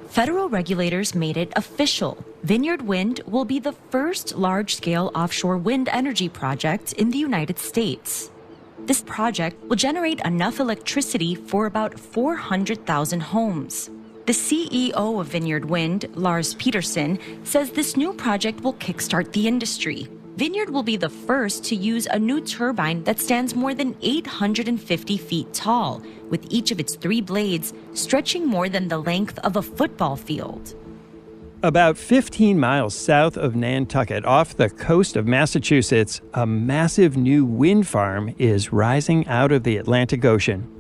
Federal regulators made it official. Vineyard Wind will be the first large-scale offshore wind energy project in the United States. This project will generate enough electricity for about 400,000 homes. The CEO of Vineyard Wind, Lars Peterson, says this new project will kickstart the industry. Vineyard will be the first to use a new turbine that stands more than 850 feet tall, with each of its 3 blades stretching more than the length of a football field. About 15 miles south of Nantucket, off the coast of Massachusetts, a massive new wind farm is rising out of the Atlantic Ocean.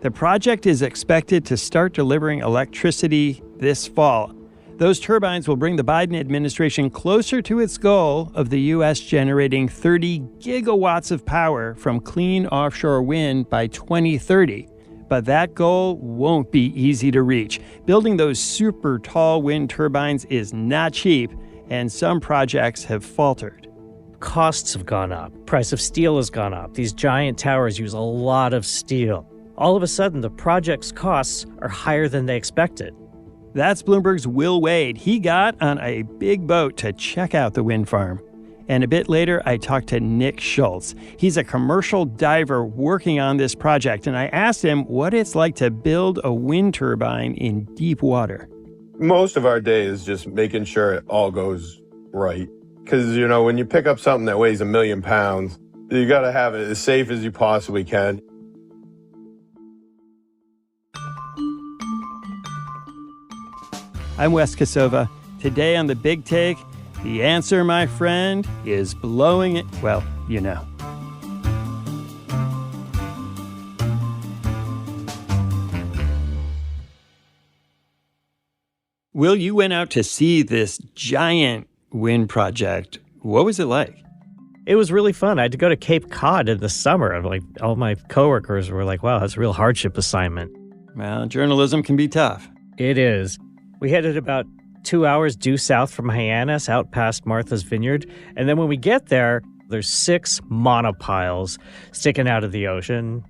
The project is expected to start delivering electricity this fall. Those turbines will bring the Biden administration closer to its goal of the U.S. generating 30 gigawatts of power from clean offshore wind by 2030. But that goal won't be easy to reach. Building those super tall wind turbines is not cheap, and some projects have faltered. Costs have gone up. Price of steel has gone up. These giant towers use a lot of steel. All of a sudden, the project's costs are higher than they expected. That's Bloomberg's Will Wade. He got on a big boat to check out the wind farm. And a bit later, I talked to Nick Schultz. He's a commercial diver working on this project, and I asked him what it's like to build a wind turbine in deep water. Most of our day is just making sure it all goes right. Because, when you pick up something that weighs 1 million pounds, you got to have it as safe as you possibly can. I'm Wes Kosova. Today on The Big Take, the answer, my friend, is blowing it. Well, Will, you went out to see this giant wind project. What was it like? It was really fun. I had to go to Cape Cod in the summer. All my coworkers were like, wow, that's a real hardship assignment. Well, journalism can be tough. It is. We headed about 2 hours due south from Hyannis, out past Martha's Vineyard. And then when we get there, there's 6 monopiles sticking out of the ocean.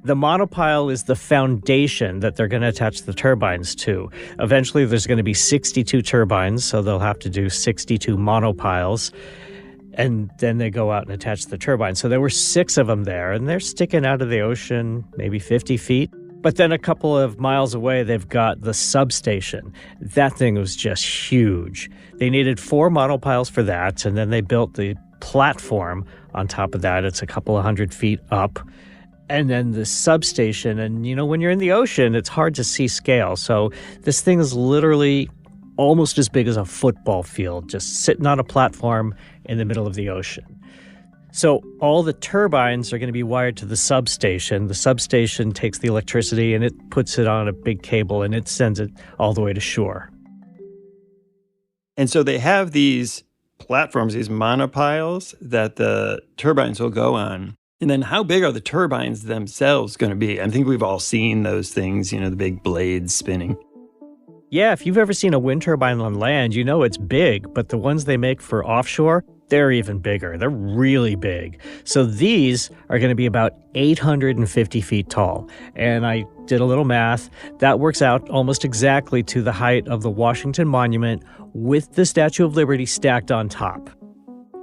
The monopile is the foundation that they're going to attach the turbines to. Eventually, there's going to be 62 turbines, so they'll have to do 62 monopiles. And then they go out and attach the turbines. So there were 6 of them there, and they're sticking out of the ocean maybe 50 feet. But then a couple of miles away, they've got the substation. That thing was just huge. They needed 4 monopiles for that, and then they built the platform on top of that. It's a couple of 100 feet up. And then the substation, and when you're in the ocean, it's hard to see scale. So this thing is literally almost as big as a football field, just sitting on a platform in the middle of the ocean. So all the turbines are going to be wired to the substation. The substation takes the electricity and it puts it on a big cable and it sends it all the way to shore. And so they have these platforms, these monopiles that the turbines will go on. And then how big are the turbines themselves going to be? I think we've all seen those things, the big blades spinning. Yeah, if you've ever seen a wind turbine on land, it's big, but the ones they make for offshore, they're even bigger. They're really big. So these are going to be about 850 feet tall. And I did a little math. That works out almost exactly to the height of the Washington Monument with the Statue of Liberty stacked on top.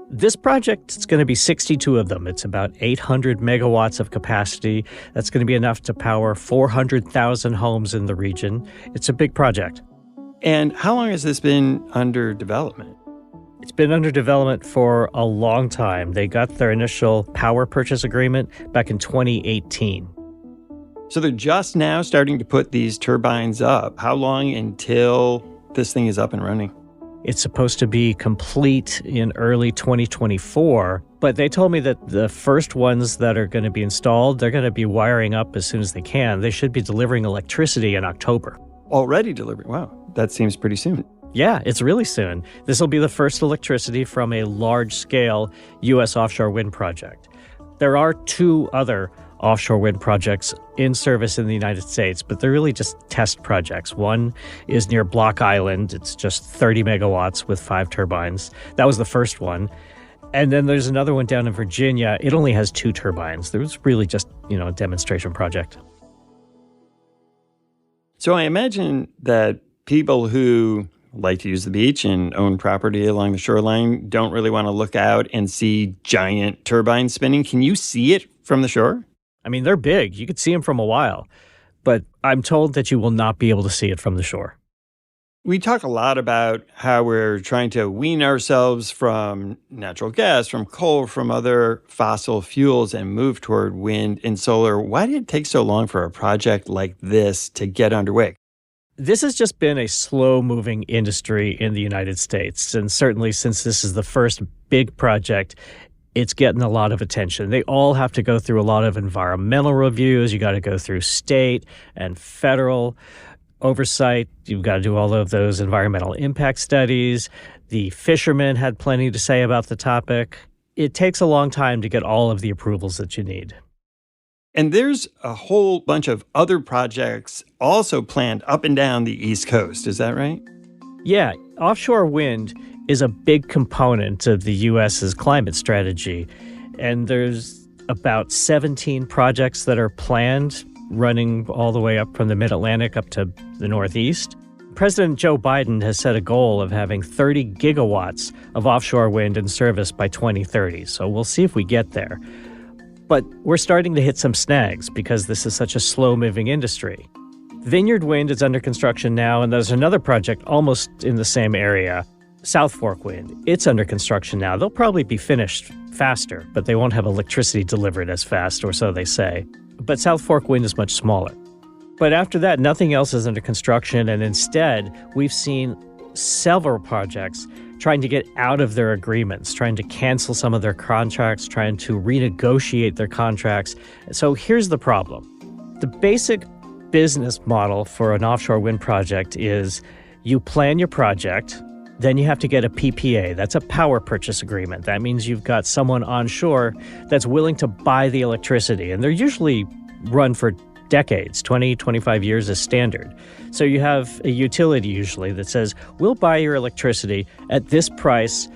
This project is going to be 62 of them. It's about 800 megawatts of capacity. That's going to be enough to power 400,000 homes in the region. It's a big project. And how long has this been under development? It's been under development for a long time. They got their initial power purchase agreement back in 2018. So they're just now starting to put these turbines up. How long until this thing is up and running? It's supposed to be complete in early 2024, but they told me that the first ones that are going to be installed, they're going to be wiring up as soon as they can. They should be delivering electricity in October. Already delivering? Wow, that seems pretty soon. Yeah, it's really soon. This will be the first electricity from a large-scale U.S. offshore wind project. There are 2 other offshore wind projects in service in the United States, but they're really just test projects. One is near Block Island. It's just 30 megawatts with 5 turbines. That was the first one. And then there's another one down in Virginia. It only has 2 turbines. There was really just, a demonstration project. So I imagine that people who like to use the beach and own property along the shoreline don't really want to look out and see giant turbines spinning. Can you see it from the shore? I mean, they're big. You could see them from a while. But I'm told that you will not be able to see it from the shore. We talk a lot about how we're trying to wean ourselves from natural gas, from coal, from other fossil fuels and move toward wind and solar. Why did it take so long for a project like this to get underway? This has just been a slow-moving industry in the United States. And certainly since this is the first big project, it's getting a lot of attention. They all have to go through a lot of environmental reviews. You got to go through state and federal oversight. You've got to do all of those environmental impact studies. The fishermen had plenty to say about the topic. It takes a long time to get all of the approvals that you need. And there's a whole bunch of other projects also planned up and down the East Coast. Is that right? Yeah, offshore wind is a big component of the U.S.'s climate strategy. And there's about 17 projects that are planned, running all the way up from the mid-Atlantic up to the Northeast. President Joe Biden has set a goal of having 30 gigawatts of offshore wind in service by 2030. So we'll see if we get there. But we're starting to hit some snags because this is such a slow-moving industry. Vineyard Wind is under construction now, and there's another project almost in the same area, South Fork Wind. It's under construction now. They'll probably be finished faster, but they won't have electricity delivered as fast, or so they say. But South Fork Wind is much smaller. But after that, nothing else is under construction, and instead, we've seen several projects trying to get out of their agreements, trying to cancel some of their contracts, trying to renegotiate their contracts. So here's the problem. The basic business model for an offshore wind project is you plan your project, then you have to get a PPA. That's a power purchase agreement. That means you've got someone onshore that's willing to buy the electricity. And they're usually run for decades, 20, 25 years is standard. So you have a utility usually that says, we'll buy your electricity at this price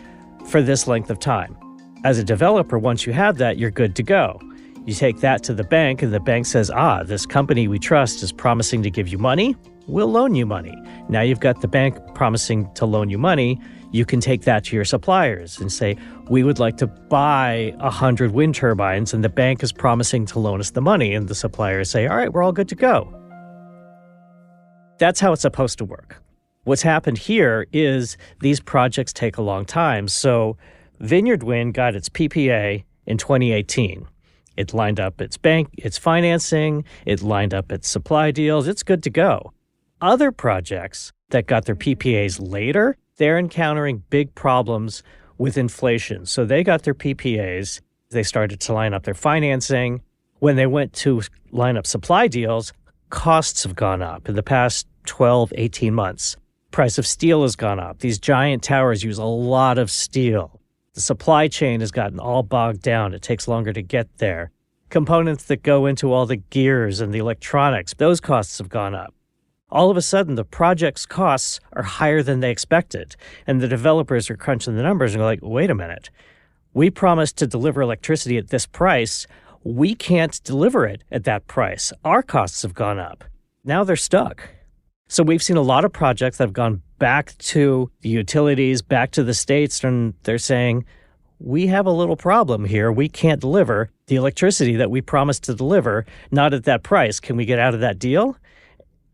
for this length of time. As a developer, once you have that, you're good to go. You take that to the bank, and the bank says, this company we trust is promising to give you money. We'll loan you money. Now you've got the bank promising to loan you money. You can take that to your suppliers and say, we would like to buy 100 wind turbines, and the bank is promising to loan us the money. And the suppliers say, all right, we're all good to go. That's how it's supposed to work. What's happened here is these projects take a long time. So Vineyard Wind got its PPA in 2018. It lined up its bank, its financing, it lined up its supply deals. It's good to go. Other projects that got their PPAs later, they're encountering big problems with inflation. So they got their PPAs. They started to line up their financing. When they went to line up supply deals, costs have gone up in the past 12, 18 months. Price of steel has gone up. These giant towers use a lot of steel. The supply chain has gotten all bogged down. It takes longer to get there. Components that go into all the gears and the electronics, those costs have gone up. All of a sudden, the project's costs are higher than they expected. And the developers are crunching the numbers and go like, wait a minute. We promised to deliver electricity at this price. We can't deliver it at that price. Our costs have gone up. Now they're stuck. So we've seen a lot of projects that have gone back to the utilities, back to the states, and they're saying, we have a little problem here. We can't deliver the electricity that we promised to deliver, not at that price. Can we get out of that deal?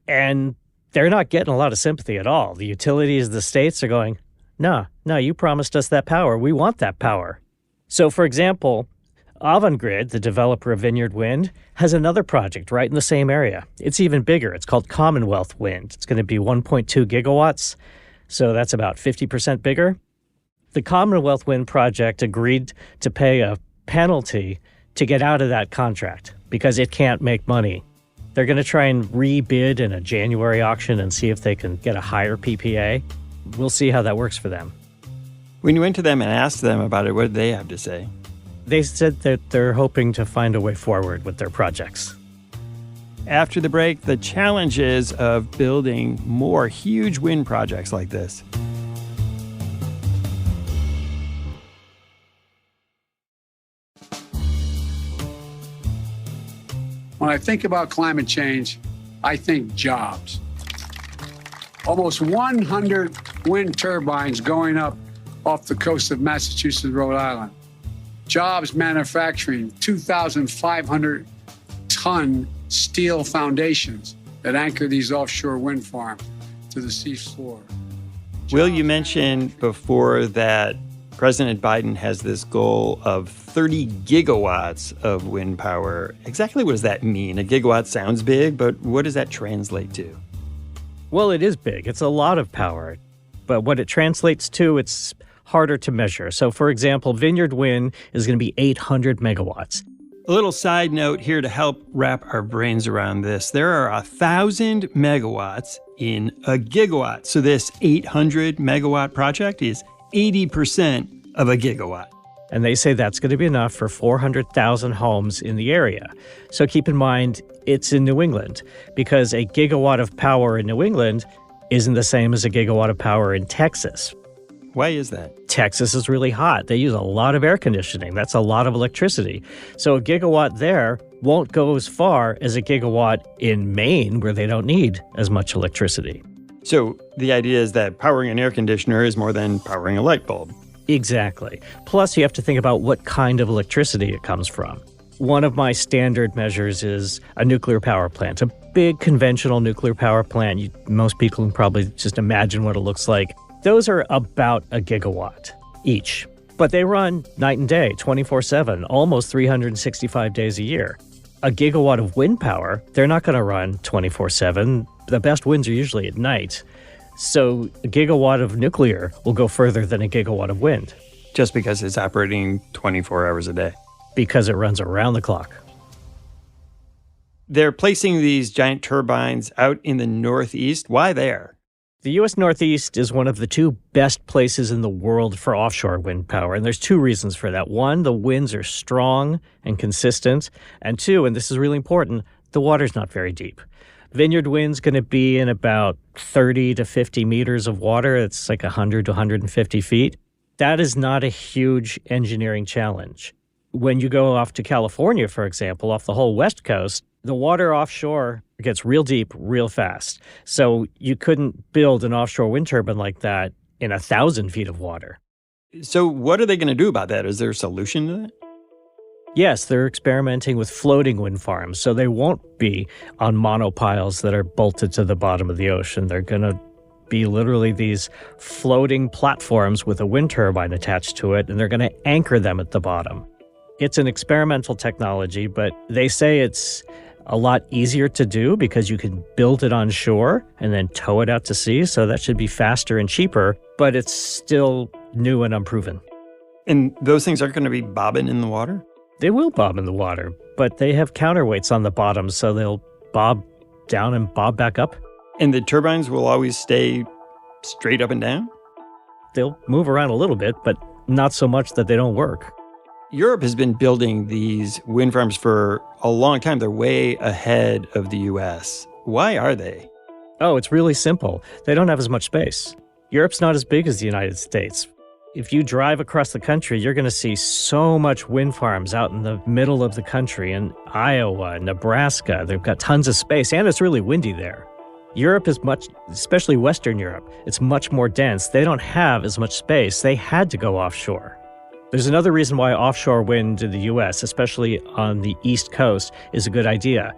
And they're not getting a lot of sympathy at all. The utilities, the states are going, no, you promised us that power. We want that power. So, for example, Avangrid, the developer of Vineyard Wind, has another project right in the same area. It's even bigger. It's called Commonwealth Wind. It's going to be 1.2 gigawatts, so that's about 50% bigger. The Commonwealth Wind project agreed to pay a penalty to get out of that contract because it can't make money. They're going to try and rebid in a January auction and see if they can get a higher PPA. We'll see how that works for them. When you went to them and asked them about it, what did they have to say? They said that they're hoping to find a way forward with their projects. After the break, the challenges of building more huge wind projects like this. When I think about climate change, I think jobs. Almost 100 wind turbines going up off the coast of Massachusetts, Rhode Island. Jobs manufacturing 2,500-ton steel foundations that anchor these offshore wind farms to the sea floor. Will, you mentioned before that President Biden has this goal of 30 gigawatts of wind power. Exactly what does that mean? A gigawatt sounds big, but what does that translate to? Well, it is big. It's a lot of power. But what it translates to, it's harder to measure. So, for example, Vineyard Wind is going to be 800 megawatts. A little side note here to help wrap our brains around this. There are 1,000 megawatts in a gigawatt. So this 800 megawatt project is 80% of a gigawatt. And they say that's going to be enough for 400,000 homes in the area. So keep in mind, it's in New England, because a gigawatt of power in New England isn't the same as a gigawatt of power in Texas. Why is that? Texas is really hot. They use a lot of air conditioning. That's a lot of electricity. So a gigawatt there won't go as far as a gigawatt in Maine, where they don't need as much electricity. So the idea is that powering an air conditioner is more than powering a light bulb. Exactly. Plus, you have to think about what kind of electricity it comes from. One of my standard measures is a nuclear power plant, a big conventional nuclear power plant. Most people can probably just imagine what it looks like. Those are about a gigawatt each, but they run night and day, 24/7, almost 365 days a year. A gigawatt of wind power, they're not going to run 24/7. The best winds are usually at night. So a gigawatt of nuclear will go further than a gigawatt of wind. Just because it's operating 24 hours a day. Because it runs around the clock. They're placing these giant turbines out in the Northeast. Why there? The U.S. Northeast is one of the two best places in the world for offshore wind power, and there's two reasons for that. One, the winds are strong and consistent, and two, and this is really important, the water's not very deep. Vineyard Wind's going to be in about 30 to 50 meters of water. It's like 100 to 150 feet. That is not a huge engineering challenge. When you go off to California, for example, off the whole West Coast, the water offshore gets real deep real fast. So you couldn't build an offshore wind turbine like that in 1,000 feet of water. So what are they going to do about that? Is there a solution to that? Yes, they're experimenting with floating wind farms. So they won't be on monopiles that are bolted to the bottom of the ocean. They're going to be literally these floating platforms with a wind turbine attached to it, and they're going to anchor them at the bottom. It's an experimental technology, but they say it's a lot easier to do because you can build it on shore and then tow it out to sea. So that should be faster and cheaper, but it's still new and unproven. And those things aren't going to be bobbing in the water? They will bob in the water, but they have counterweights on the bottom, so they'll bob down and bob back up. And the turbines will always stay straight up and down? They'll move around a little bit, but not so much that they don't work. Europe has been building these wind farms for a long time. They're way ahead of the U.S. Why are they? Oh, it's really simple. They don't have as much space. Europe's not as big as the United States. If you drive across the country, you're going to see so much wind farms out in the middle of the country in Iowa, Nebraska. They've got tons of space, and it's really windy there. Europe is much, especially Western Europe, it's much more dense. They don't have as much space. They had to go offshore. There's another reason why offshore wind in the U.S., especially on the East Coast, is a good idea.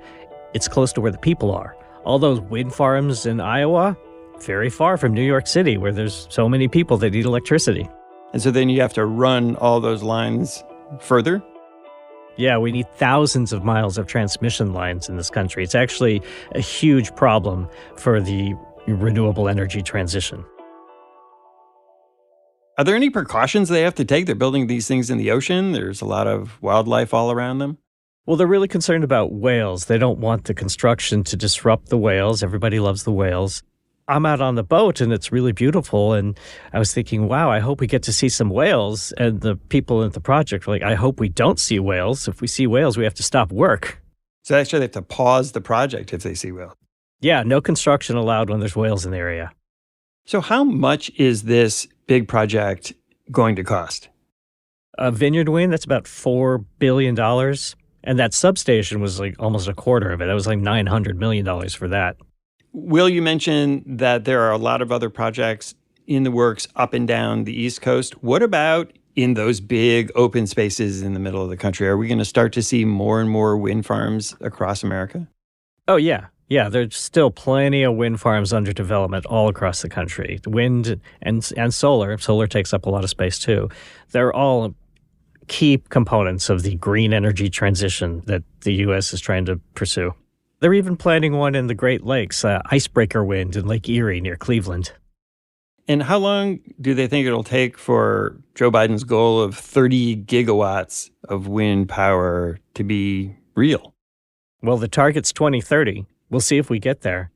It's close to where the people are. All those wind farms in Iowa, very far from New York City, where there's so many people that need electricity. And so then you have to run all those lines further? Yeah, we need thousands of miles of transmission lines in this country. It's actually a huge problem for the renewable energy transition. Are there any precautions they have to take? They're building these things in the ocean. There's a lot of wildlife all around them. Well, they're really concerned about whales. They don't want the construction to disrupt the whales. Everybody loves the whales. I'm out on the boat, and it's really beautiful, and I was thinking, wow, I hope we get to see some whales. And the people at the project were like, I hope we don't see whales. If we see whales, we have to stop work. So actually they have to pause the project if they see whales. Yeah, no construction allowed when there's whales in the area. So how much is this big project going to cost? Vineyard Wind, that's about $4 billion. And that substation was like almost a quarter of it. That was like $900 million for that. Will, you mentioned that there are a lot of other projects in the works up and down the East Coast. What about in those big open spaces in the middle of the country? Are we going to start to see more and more wind farms across America? Oh, yeah. Yeah, there's still plenty of wind farms under development all across the country. Wind and solar. Solar takes up a lot of space, too. They're all key components of the green energy transition that the U.S. is trying to pursue. They're even planning one in the Great Lakes, icebreaker wind in Lake Erie near Cleveland. And how long do they think it'll take for Joe Biden's goal of 30 gigawatts of wind power to be real? Well, the target's 2030. We'll see if we get there.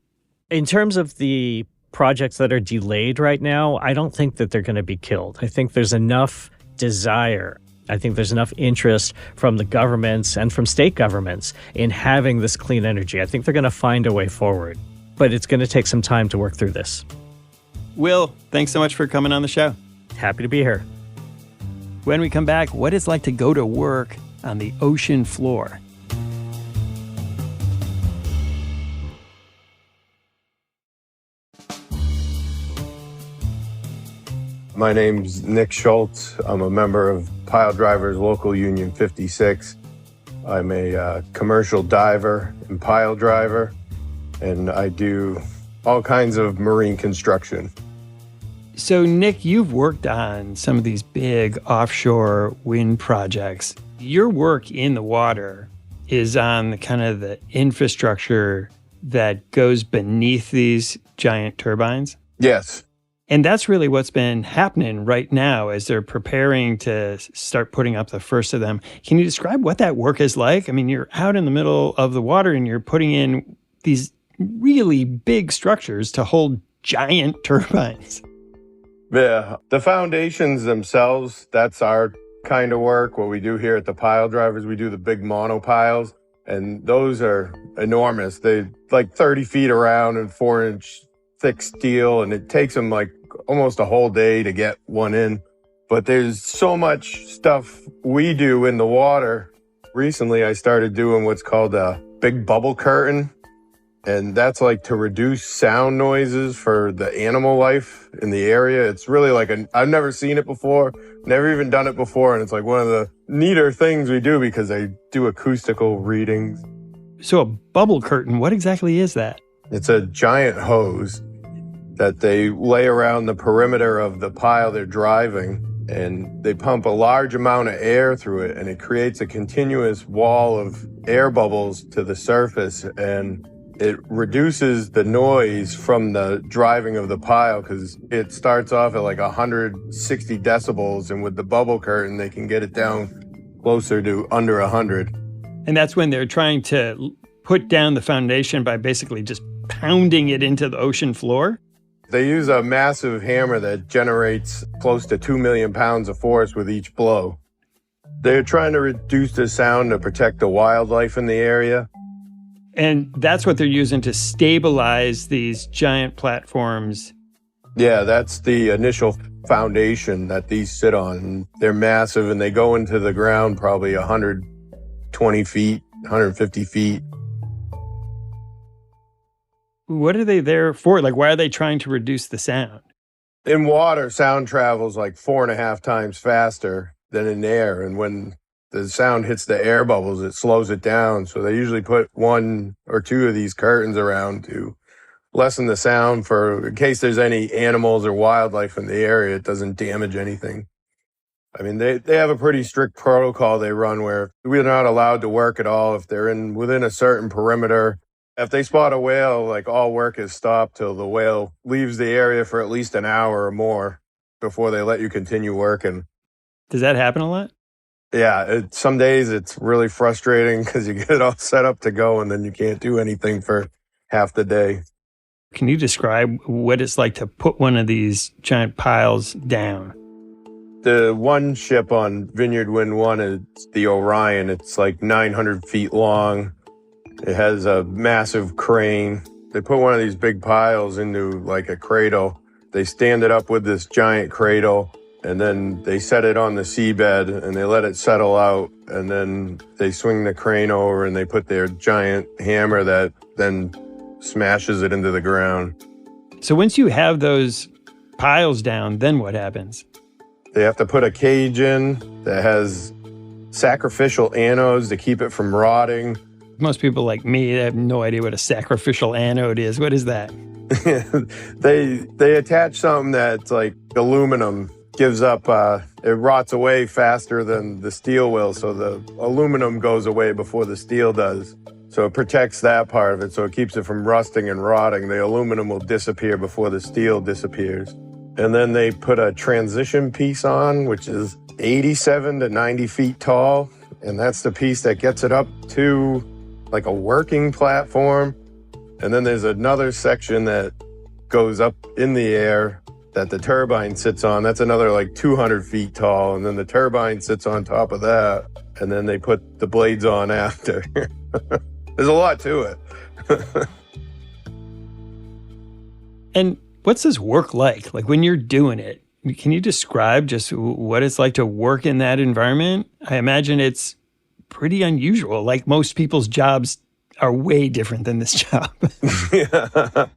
In terms of the projects that are delayed right now, I don't think that they're going to be killed. I think there's enough desire. I think there's enough interest from the governments and from state governments in having this clean energy. I think they're going to find a way forward, but it's going to take some time to work through this. Will, thanks so much for coming on the show. Happy to be here. When we come back, what it's like to go to work on the ocean floor. My name's Nick Schultz. I'm a member of Pile Drivers Local Union 56. I'm a commercial diver and pile driver, and I do all kinds of marine construction. So, Nick, you've worked on some of these big offshore wind projects. Your work in the water is on the kind of the infrastructure that goes beneath these giant turbines. Yes. And that's really what's been happening right now as they're preparing to start putting up the first of them. Can you describe what that work is like? I mean, you're out in the middle of the water and you're putting in these really big structures to hold giant turbines. Yeah, the foundations themselves, that's our kind of work. What we do here at the Pile Drivers, we do the big monopiles, and those are enormous. They're like 30 feet around and 4-inch thick steel, and it takes them like almost a whole day to get one in. But there's so much stuff we do in the water. Recently, I started doing what's called a big bubble curtain. And that's like to reduce sound noises for the animal life in the area. It's really like I've never seen it before, never even done it before. And it's like one of the neater things we do because they do acoustical readings. So a bubble curtain, what exactly is that? It's a giant hose that they lay around the perimeter of the pile they're driving, and they pump a large amount of air through it, and it creates a continuous wall of air bubbles to the surface, and it reduces the noise from the driving of the pile because it starts off at like 160 decibels, and with the bubble curtain, they can get it down closer to under 100. And that's when they're trying to put down the foundation by basically just pounding it into the ocean floor? They use a massive hammer that generates close to 2 million pounds of force with each blow. They're trying to reduce the sound to protect the wildlife in the area. And that's what they're using to stabilize these giant platforms. Yeah, that's the initial foundation that these sit on. They're massive, and they go into the ground probably 120 feet, 150 feet. What are they there for? Like, why are they trying to reduce the sound? In water, sound travels like 4.5 times faster than in air. And when the sound hits the air bubbles, it slows it down. So they usually put 1 or 2 of these curtains around to lessen the sound for in case there's any animals or wildlife in the area, it doesn't damage anything. I mean, they have a pretty strict protocol they run where we're not allowed to work at all if they're within a certain perimeter. If they spot a whale, like all work is stopped till the whale leaves the area for at least an hour or more before they let you continue working. Does that happen a lot? Yeah, some days it's really frustrating because you get it all set up to go and then you can't do anything for half the day. Can you describe what it's like to put one of these giant piles down? The one ship on Vineyard Wind 1 is the Orion. It's like 900 feet long. It has a massive crane. They put one of these big piles into like a cradle. They stand it up with this giant cradle, and then they set it on the seabed and they let it settle out. And then they swing the crane over and they put their giant hammer that then smashes it into the ground. So once you have those piles down, then what happens? They have to put a cage in that has sacrificial anodes to keep it from rotting. Most people like me have no idea what a sacrificial anode is. What is that? They attach something that's like aluminum, gives up, it rots away faster than the steel will, so the aluminum goes away before the steel does. So it protects that part of it, so it keeps it from rusting and rotting. The aluminum will disappear before the steel disappears. And then they put a transition piece on, which is 87 to 90 feet tall, and that's the piece that gets it up to like a working platform. And then there's another section that goes up in the air that the turbine sits on. That's another like 200 feet tall. And then the turbine sits on top of that. And then they put the blades on after. There's a lot to it. And what's this work like? Like when you're doing it, can you describe just what it's like to work in that environment? I imagine it's pretty unusual. Like most people's jobs are way different than this job. Yeah.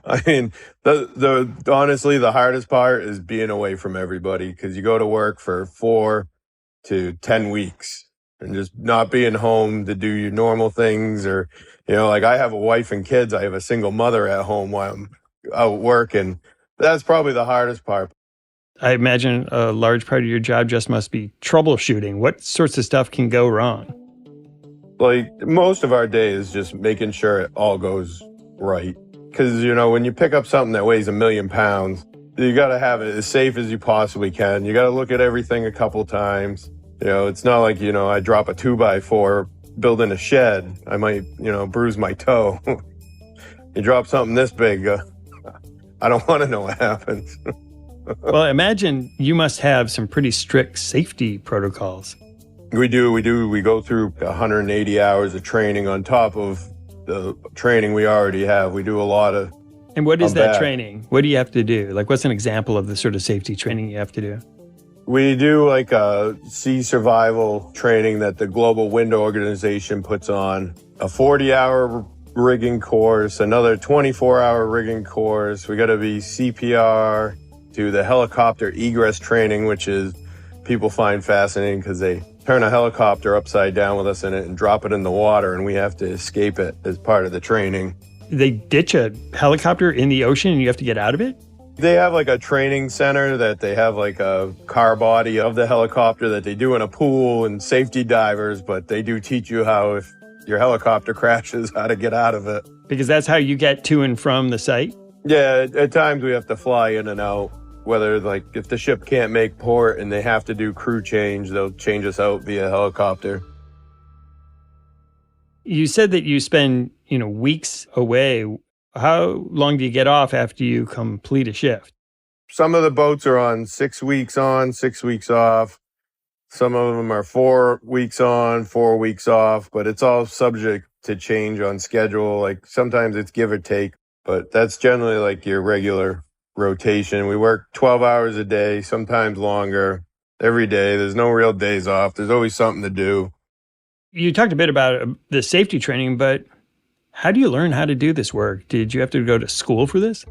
I mean, honestly, the hardest part is being away from everybody, because you go to work for 4 to 10 weeks and just not being home to do your normal things. Or, like I have a wife and kids. I have a single mother at home while I'm out working. That's probably the hardest part. I imagine a large part of your job just must be troubleshooting. What sorts of stuff can go wrong? Like most of our day is just making sure it all goes right. Because, when you pick up something that weighs 1 million pounds, you got to have it as safe as you possibly can. You got to look at everything a couple times. It's not like, I drop a 2x4 building a shed. I might, bruise my toe. You drop something this big, I don't want to know what happens. Well, imagine you must have some pretty strict safety protocols. We do. We go through 180 hours of training on top of the training we already have. We do a lot of... And what is that training? What do you have to do? Like, what's an example of the sort of safety training you have to do? We do like a sea survival training that the Global Wind Organization puts on. A 40-hour rigging course, another 24-hour rigging course. We got to be CPR, do the helicopter egress training, which is people find fascinating because they turn a helicopter upside down with us in it and drop it in the water, and we have to escape it as part of the training. They ditch a helicopter in the ocean and you have to get out of it? They have like a training center that they have like a car body of the helicopter that they do in a pool, and safety divers, but they do teach you how, if your helicopter crashes, how to get out of it. Because that's how you get to and from the site? Yeah, at times we have to fly in and out. Whether, like, if the ship can't make port and they have to do crew change, they'll change us out via helicopter. You said that you spend, weeks away. How long do you get off after you complete a shift? Some of the boats are on 6 weeks on, 6 weeks off. Some of them are 4 weeks on, 4 weeks off, but it's all subject to change on schedule. Like sometimes it's give or take, but that's generally like your regular rotation. We work 12 hours a day, sometimes longer, every day. There's no real days off. There's always something to do. You talked a bit about the safety training, but how do you learn how to do this work? Did you have to go to school for this?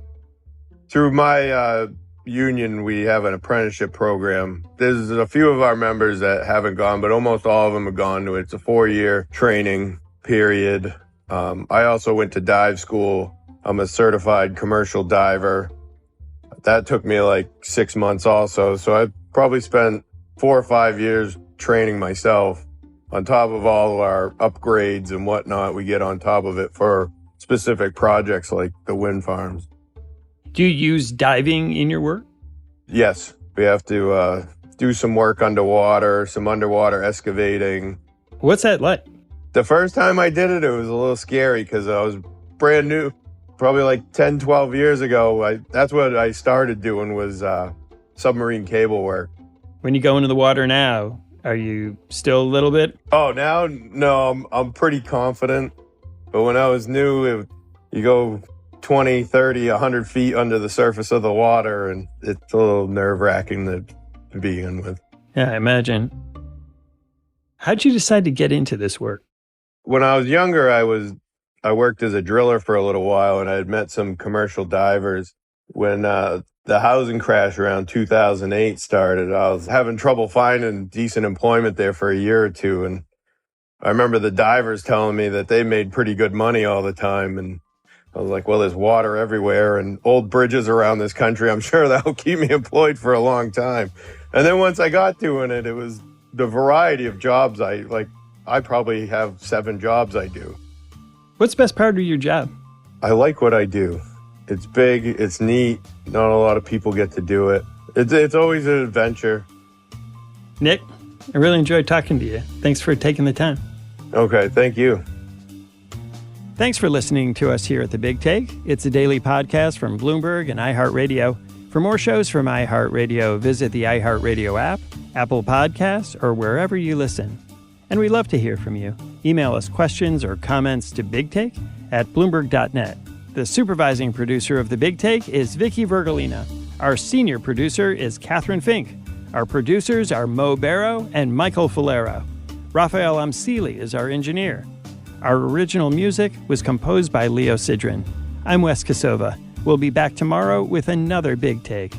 Through my union, we have an apprenticeship program. There's a few of our members that haven't gone, but almost all of them have gone to it. It's a 4-year training period. I also went to dive school. I'm a certified commercial diver. That took me like 6 months also. So I probably spent 4 or 5 years training myself on top of all of our upgrades and whatnot we get on top of it for specific projects like the wind farms. Do you use diving in your work? Yes, we have to do some work underwater, some underwater excavating. What's that like? The first time I did it, it was a little scary because I was brand new. Probably like 10, 12 years ago, that's what I started doing was submarine cable work. When you go into the water now, are you still a little bit? Oh, now? No, I'm pretty confident. But when I was new, you go 20, 30, 100 feet under the surface of the water, and it's a little nerve-wracking to begin with. Yeah, I imagine. How'd you decide to get into this work? When I was younger, I worked as a driller for a little while, and I had met some commercial divers. When the housing crash around 2008 started, I was having trouble finding decent employment there for a year or two. And I remember the divers telling me that they made pretty good money all the time. And I was like, well, there's water everywhere and old bridges around this country. I'm sure that'll keep me employed for a long time. And then once I got doing it, it was the variety of jobs I probably have 7 jobs I do. What's the best part of your job? I like what I do. It's big, it's neat. Not a lot of people get to do it. It's always an adventure. Nick, I really enjoyed talking to you. Thanks for taking the time. Okay, thank you. Thanks for listening to us here at The Big Take. It's a daily podcast from Bloomberg and iHeartRadio. For more shows from iHeartRadio, visit the iHeartRadio app, Apple Podcasts, or wherever you listen. And we'd love to hear from you. Email us questions or comments to bigtake@bloomberg.net. The supervising producer of The Big Take is Vicky Vergolina. Our senior producer is Catherine Fink. Our producers are Mo Barrow and Michael Falero. Raphael Amsili is our engineer. Our original music was composed by Leo Sidran. I'm Wes Kosova. We'll be back tomorrow with another Big Take.